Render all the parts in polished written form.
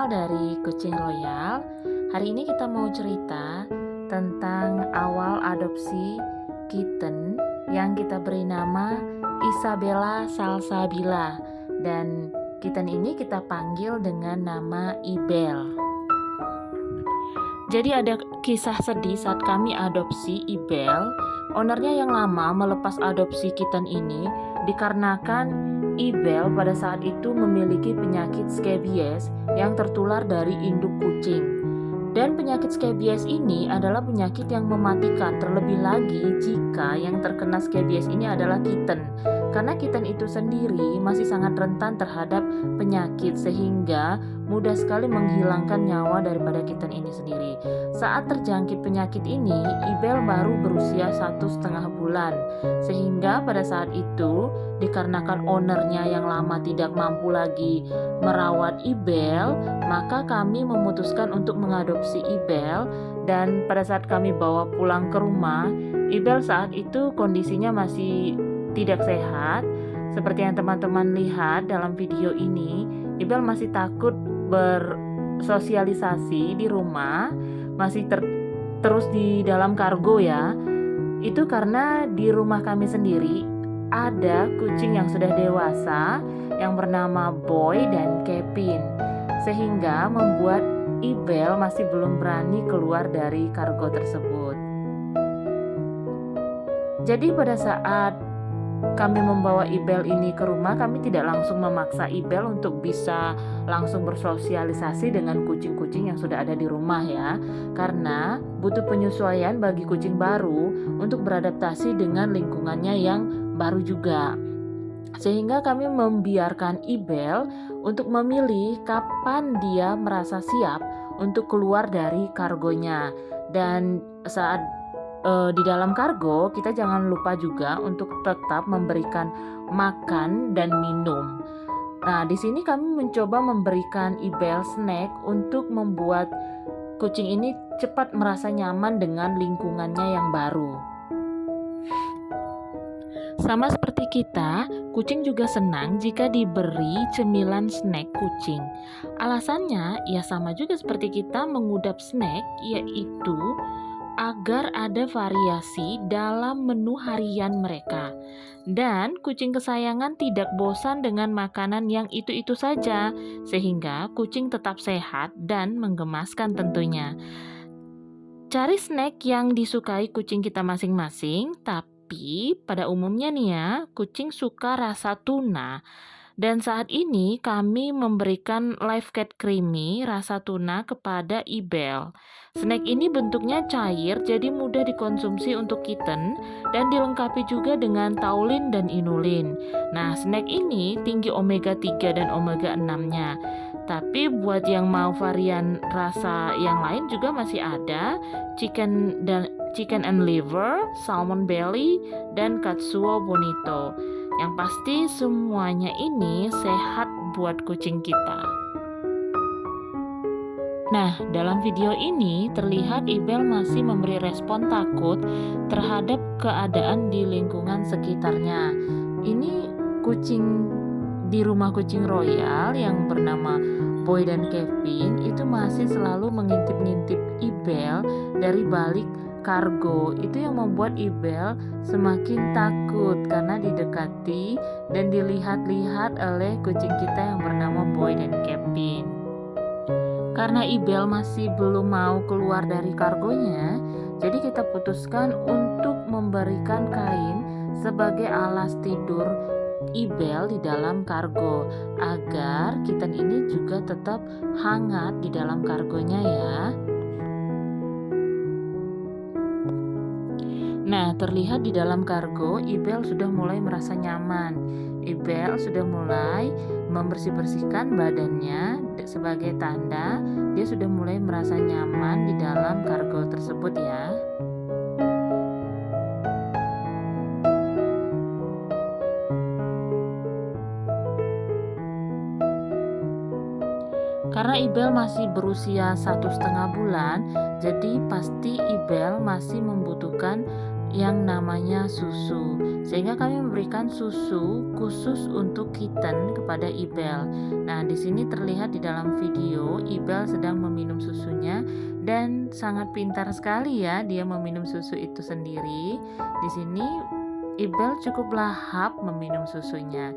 Royal dari Kucing Royal. Hari ini kita mau cerita tentang awal adopsi kitten yang kita beri nama Isabella Salsabila, dan kitten ini kita panggil dengan nama Ibel. Jadi ada kisah sedih saat kami adopsi Ibel. Ownernya yang lama melepas adopsi kitten ini dikarenakan Ibel pada saat itu memiliki penyakit scabies yang tertular dari induk kucing. Dan penyakit scabies ini adalah penyakit yang mematikan, terlebih lagi jika yang terkena scabies ini adalah kitten. Karena kitten itu sendiri masih sangat rentan terhadap penyakit, sehingga mudah sekali menghilangkan nyawa daripada kitten ini sendiri. Saat terjangkit penyakit ini, Ibel baru berusia 1,5 bulan, sehingga pada saat itu dikarenakan ownernya yang lama tidak mampu lagi merawat Ibel, maka kami memutuskan untuk mengadopsi Ibel. Dan pada saat kami bawa pulang ke rumah, Ibel saat itu kondisinya masih tidak sehat. Seperti yang teman-teman lihat dalam video ini, Ibel masih takut bersosialisasi di rumah, masih terus di dalam kargo ya. Itu karena di rumah kami sendiri ada kucing yang sudah dewasa yang bernama Boy dan Kevin, sehingga membuat Ibel masih belum berani keluar dari kargo tersebut. Jadi pada saat kami membawa Ibel ini ke rumah, kami tidak langsung memaksa Ibel untuk bisa langsung bersosialisasi dengan kucing-kucing yang sudah ada di rumah ya, karena butuh penyesuaian bagi kucing baru untuk beradaptasi dengan lingkungannya yang baru juga. Sehingga kami membiarkan Ibel untuk memilih kapan dia merasa siap untuk keluar dari kargonya. Dan saat di dalam kargo, kita jangan lupa juga untuk tetap memberikan makan dan minum. Nah, di sini kami mencoba memberikan Ibel snack untuk membuat kucing ini cepat merasa nyaman dengan lingkungannya yang baru. Sama seperti kita, kucing juga senang jika diberi cemilan snack kucing. Alasannya ya sama juga seperti kita mengudap snack, yaitu agar ada variasi dalam menu harian mereka. Dan kucing kesayangan tidak bosan dengan makanan yang itu-itu saja, sehingga kucing tetap sehat dan menggemaskan tentunya. Cari snack yang disukai kucing kita masing-masing, tapi pada umumnya nih ya, kucing suka rasa tuna. Dan saat ini kami memberikan Live Cat Creamy rasa tuna kepada Ibel. Snack ini bentuknya cair, jadi mudah dikonsumsi untuk kitten dan dilengkapi juga dengan taurine dan inulin. Nah, snack ini tinggi omega 3 dan omega 6-nya. Tapi buat yang mau varian rasa yang lain juga masih ada, chicken and liver, salmon belly, dan katsuo bonito. Yang pasti semuanya ini sehat buat kucing kita. Nah, dalam video ini terlihat Ibel masih memberi respon takut terhadap keadaan di lingkungan sekitarnya. Ini kucing di rumah Kucing Royal yang bernama Boy dan Kevin itu masih selalu mengintip-ngintip Ibel dari balik kargo. Itu yang membuat Ibel semakin takut karena didekati dan dilihat-lihat oleh kucing kita yang bernama Boy dan Kevin. Karena Ibel masih belum mau keluar dari kargonya, jadi kita putuskan untuk memberikan kain sebagai alas tidur Ibel di dalam kargo, agar kitten ini juga tetap hangat di dalam kargonya ya. Nah, terlihat di dalam kargo, Ibel sudah mulai merasa nyaman. Ibel sudah mulai membersih-bersihkan badannya sebagai tanda dia sudah mulai merasa nyaman di dalam kargo tersebut ya. Karena Ibel masih berusia 1,5 bulan, jadi pasti Ibel masih membutuhkan yang namanya susu, sehingga kami memberikan susu khusus untuk kitten kepada Ibel. Nah, di sini terlihat di dalam video Ibel sedang meminum susunya dan sangat pintar sekali ya dia meminum susu itu sendiri. Di sini Ibel cukup lahap meminum susunya.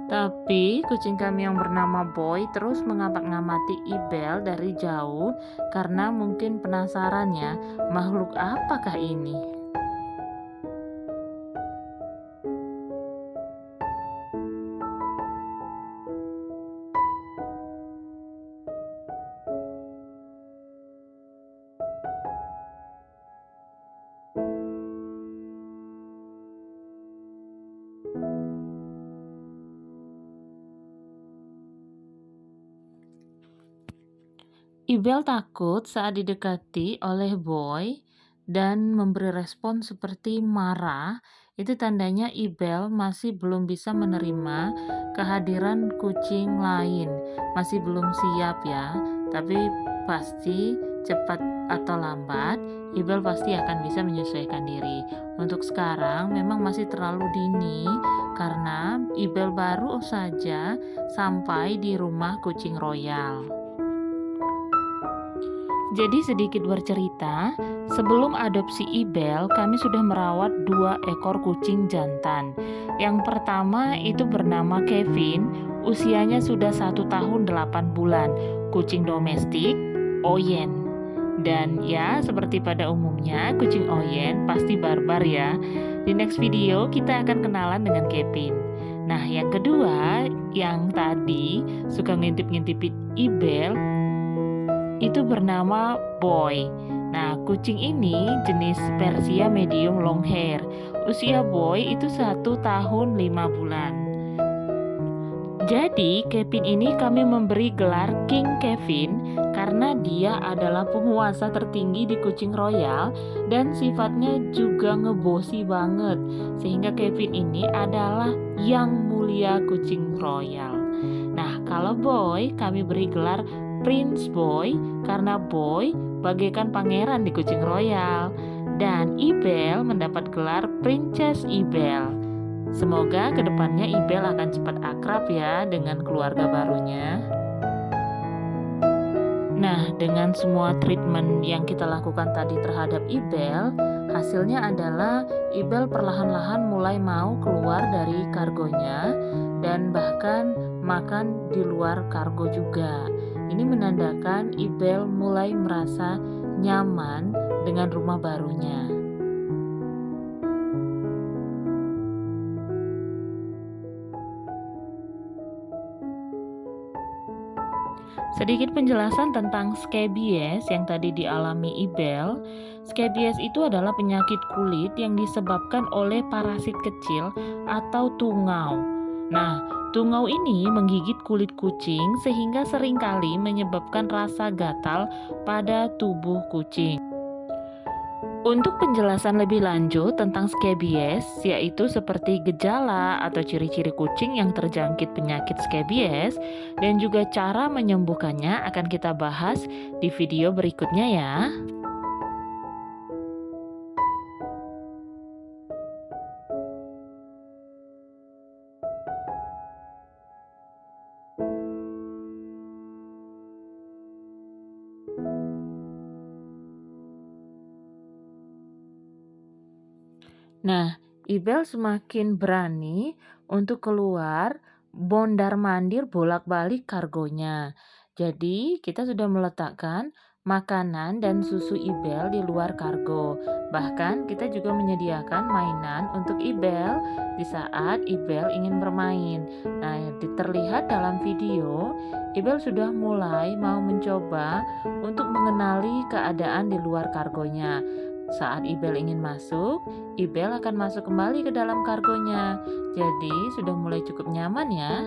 Tapi kucing kami yang bernama Boy terus mengamati Ibel dari jauh karena mungkin penasaran ya, makhluk apakah ini? Ibel takut saat didekati oleh Boy dan memberi respon seperti marah. Itu tandanya Ibel masih belum bisa menerima kehadiran kucing lain. Masih belum siap ya. Tapi pasti cepat atau lambat Ibel pasti akan bisa menyesuaikan diri. Untuk sekarang memang masih terlalu dini karena Ibel baru saja sampai di rumah kucing royal. Jadi sedikit bercerita, sebelum adopsi Ibel, kami sudah merawat 2 ekor kucing jantan. Yang pertama itu bernama Kevin, usianya sudah 1 tahun 8 bulan, kucing domestik, Oyen. Dan ya, seperti pada umumnya, kucing Oyen pasti barbar ya. Di next video kita akan kenalan dengan Kevin. Nah, yang kedua, yang tadi suka ngintip-ngintipin Ibel, itu bernama Boy. Nah, kucing ini jenis Persia medium long hair. Usia Boy itu 1 tahun 5 bulan. Jadi, Kevin ini kami memberi gelar King Kevin karena dia adalah penguasa tertinggi di kucing royal dan sifatnya juga ngebosi banget. Sehingga Kevin ini adalah yang mulia kucing royal. Nah, kalau Boy kami beri gelar Prince Boy karena Boy bagaikan pangeran di kucing royal, dan Ibel mendapat gelar Princess Ibel. Semoga kedepannya Ibel akan cepat akrab ya dengan keluarga barunya. Nah, dengan semua treatment yang kita lakukan tadi terhadap Ibel, hasilnya adalah Ibel perlahan-lahan mulai mau keluar dari kargonya dan bahkan makan di luar kargo juga. Ini menandakan Ibel mulai merasa nyaman dengan rumah barunya. Sedikit penjelasan tentang scabies yang tadi dialami Ibel. Scabies itu adalah penyakit kulit yang disebabkan oleh parasit kecil atau tungau. Nah, tungau ini menggigit kulit kucing sehingga seringkali menyebabkan rasa gatal pada tubuh kucing. Untuk penjelasan lebih lanjut tentang scabies, yaitu seperti gejala atau ciri-ciri kucing yang terjangkit penyakit scabies dan juga cara menyembuhkannya akan kita bahas di video berikutnya ya. Nah, Ibel semakin berani untuk keluar mondar-mandir bolak-balik kargonya. Jadi, kita sudah meletakkan makanan dan susu Ibel di luar kargo. Bahkan, kita juga menyediakan mainan untuk Ibel di saat Ibel ingin bermain. Nah, terlihat dalam video, Ibel sudah mulai mau mencoba untuk mengenali keadaan di luar kargonya. Saat Ibel ingin masuk, Ibel akan masuk kembali ke dalam kargonya. Jadi sudah mulai cukup nyaman ya.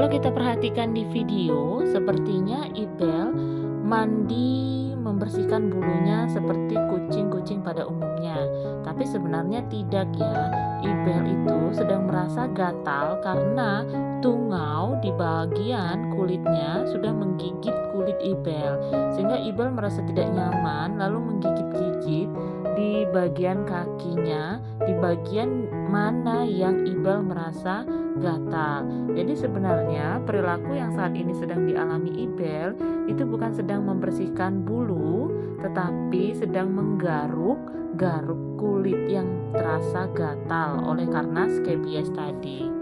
Kalau kita perhatikan di video, sepertinya Ibel mandi membersihkan bulunya seperti kucing-kucing pada umumnya. Tapi sebenarnya tidak ya. Ibel itu sedang merasa gatal karena tungau di bagian kulitnya sudah menggigit kulit Ibel. Sehingga Ibel merasa tidak nyaman lalu menggigit-gigit di bagian kakinya, di bagian mana yang Ibel merasa gatal. Jadi sebenarnya perilaku yang saat ini sedang dialami Ibel itu bukan sedang membersihkan bulu, tetapi sedang menggaruk-garuk kulit yang terasa gatal oleh karena scabies tadi.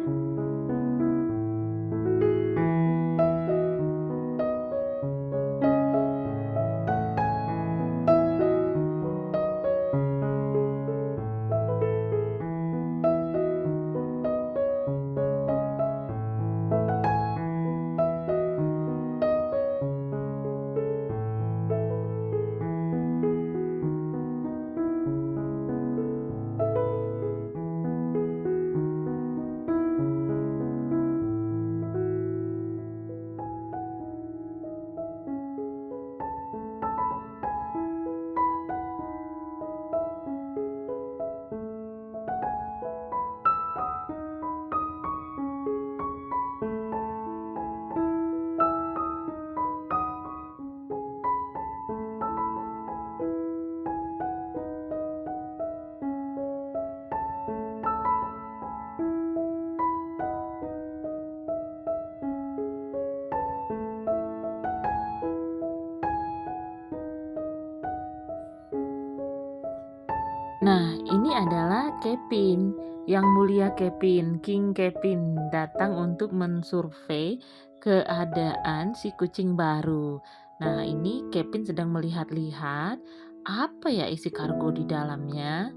Nah, ini adalah Kevin, yang mulia Kevin, King Kevin datang untuk mensurvei keadaan si kucing baru. Nah, ini Kevin sedang melihat-lihat apa ya isi kargo di dalamnya.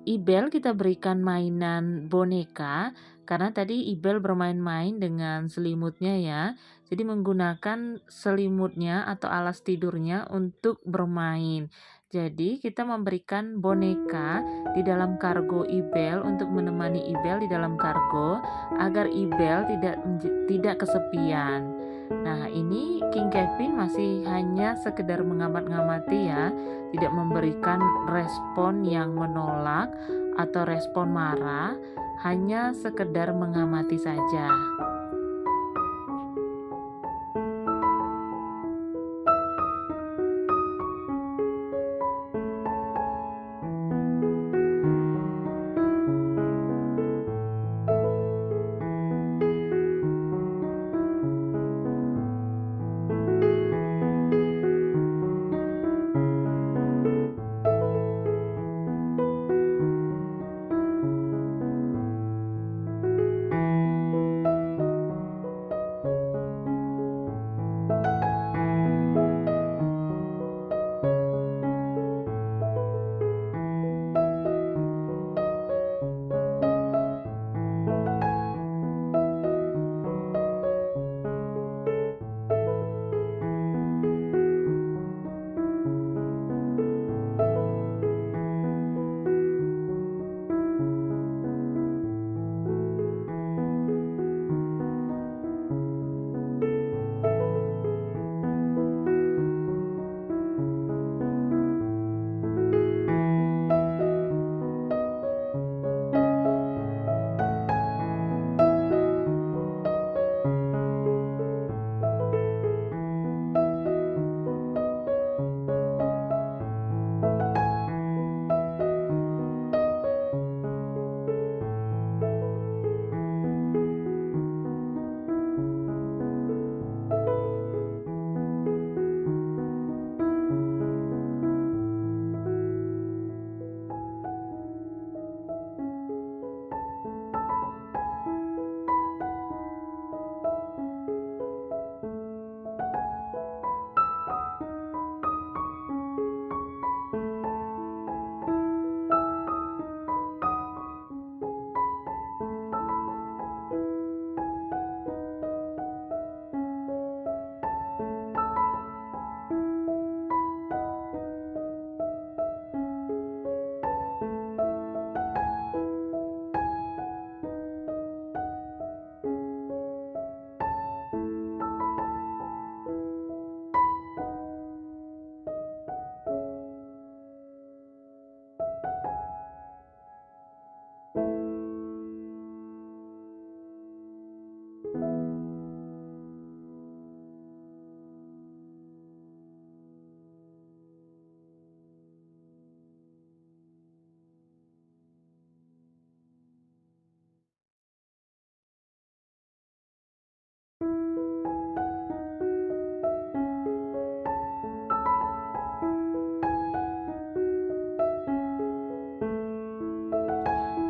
Ibel kita berikan mainan boneka karena tadi Ibel bermain-main dengan selimutnya ya. Jadi menggunakan selimutnya atau alas tidurnya untuk bermain. Jadi kita memberikan boneka di dalam kargo Ibel untuk menemani Ibel di dalam kargo agar Ibel tidak kesepian. Nah, ini King Kevin masih hanya sekedar mengamat-ngamati ya, tidak memberikan respon yang menolak atau respon marah, hanya sekedar mengamati saja.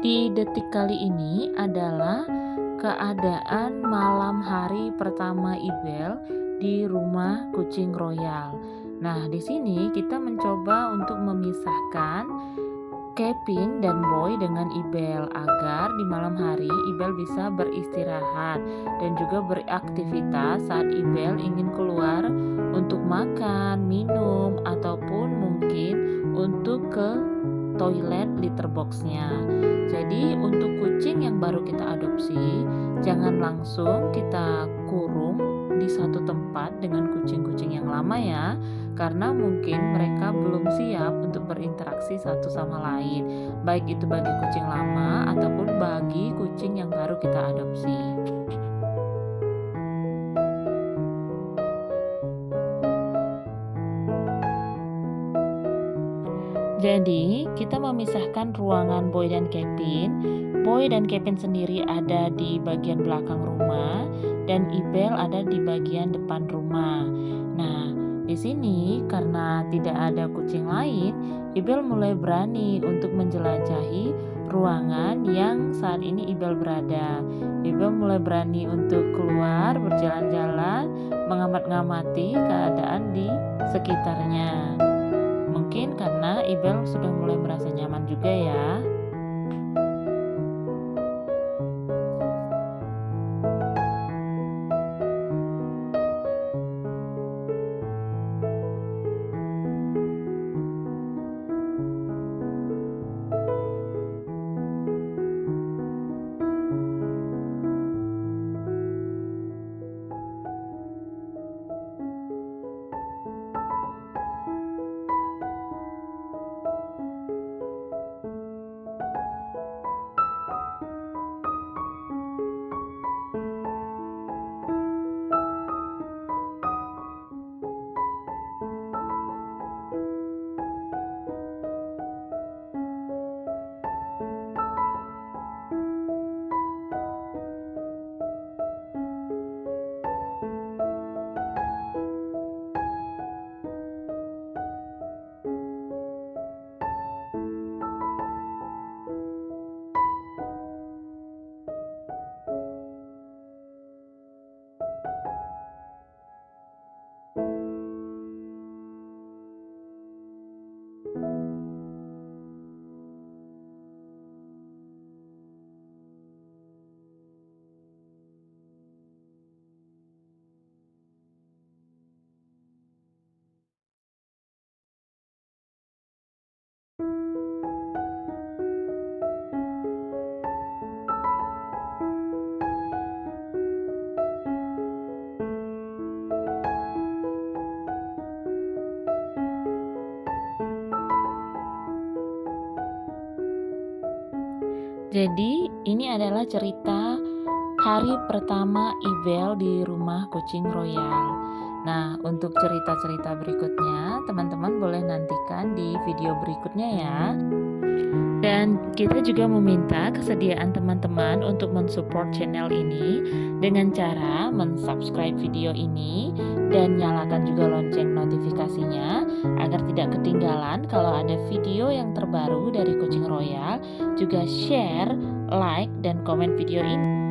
Di detik kali ini adalah keadaan malam hari pertama Ibel di rumah kucing royal. Nah, di sini kita mencoba untuk memisahkan Kevin dan Boy dengan Ibel agar di malam hari Ibel bisa beristirahat dan juga beraktivitas saat Ibel ingin keluar untuk makan, minum, ataupun mungkin untuk ke toilet litter boxnya. Jadi untuk kucing yang baru kita adopsi, jangan langsung kita kurung di satu tempat dengan kucing-kucing yang lama ya, karena mungkin mereka belum siap untuk berinteraksi satu sama lain, baik itu bagi kucing lama ataupun bagi kucing yang baru kita adopsi. Jadi, kita memisahkan ruangan Boy dan Kevin. Boy dan Kevin sendiri ada di bagian belakang rumah dan Ibel ada di bagian depan rumah. Nah, di sini karena tidak ada kucing lain, Ibel mulai berani untuk menjelajahi ruangan yang saat ini Ibel berada. Ibel mulai berani untuk keluar, berjalan-jalan, mengamat-ngamati keadaan di sekitarnya. Mungkin karena Ibel sudah mulai merasa nyaman juga ya. Jadi ini adalah cerita hari pertama Ibel di rumah kucing royal. Nah, untuk cerita-cerita berikutnya, teman-teman boleh nantikan di video berikutnya ya. Dan kita juga meminta kesediaan teman-teman untuk mensupport channel ini dengan cara mensubscribe video ini dan nyalakan juga lonceng notifikasinya agar tidak ketinggalan kalau ada video yang terbaru dari Kucing Royal. Juga share, like, dan komen video ini.